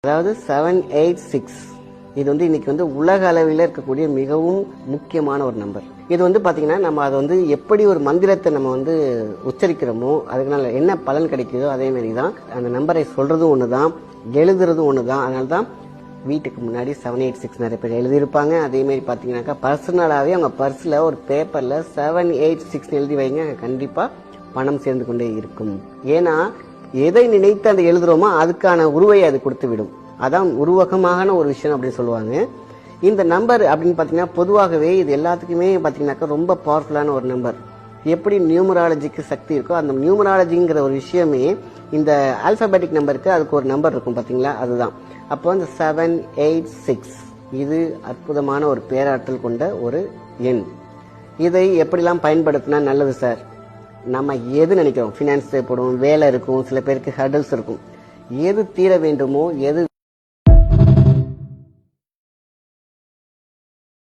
அதாவது 786 இது இன்னைக்கு உலக அளவில் இருக்கக்கூடிய மிகவும் முக்கியமான ஒரு நம்பர். இது பாத்தீங்கன்னா நம்ம அதை எப்படி ஒரு மந்திரத்தை நம்ம உச்சரிக்கிறோமோ அதுக்குனால என்ன பலன் கிடைக்குதோ அதே மாதிரி தான் அந்த நம்பரை சொல்றதும் ஒண்ணுதான், எழுதுறதும் ஒண்ணுதான். அதனால தான் வீட்டுக்கு முன்னாடி 786 நிறைய பேர் எழுதியிருப்பாங்க. அதே மாதிரி பாத்தீங்கன்னாக்கா பர்சனலாவே அவங்க பர்ஸ்ல ஒரு பேப்பர்ல 786 எழுதி வைங்க, கண்டிப்பா பணம் சேர்ந்து கொண்டே இருக்கும். ஏன்னா எதை நினைத்து அந்த எழுதுறோமோ அதுக்கான உருவை அது கொடுத்து விடும். அதான் உருவகமான ஒரு விஷயம் அப்படின்னு சொல்லுவாங்க. இந்த நம்பர் அப்படின்னு பாத்தீங்கன்னா பொதுவாகவே இது எல்லாத்துக்குமே பாத்தீங்கன்னாக்கா ரொம்ப பவர்ஃபுல்லான ஒரு நம்பர். எப்படி நியூமராலஜிக்கு சக்தி இருக்கோ அந்த நியூமராலஜிங்கிற ஒரு விஷயமே இந்த ஆல்பபெட்டிக் நம்பருக்கு அதுக்கு ஒரு நம்பர் இருக்கும் பாத்தீங்களா, அதுதான். அப்போ இந்த 786 இது அற்புதமான ஒரு பேராற்றல் கொண்ட ஒரு எண். இதை எப்படிலாம் பயன்படுத்தினா நல்லது சார்? நம்ம எது நினைக்கிறோம், ஃபினான்ஸ் தேவைப்படும், வேலை இருக்கும், சில பேருக்கு ஹர்டல்ஸ் இருக்கும், எது தீர வேண்டுமோ எது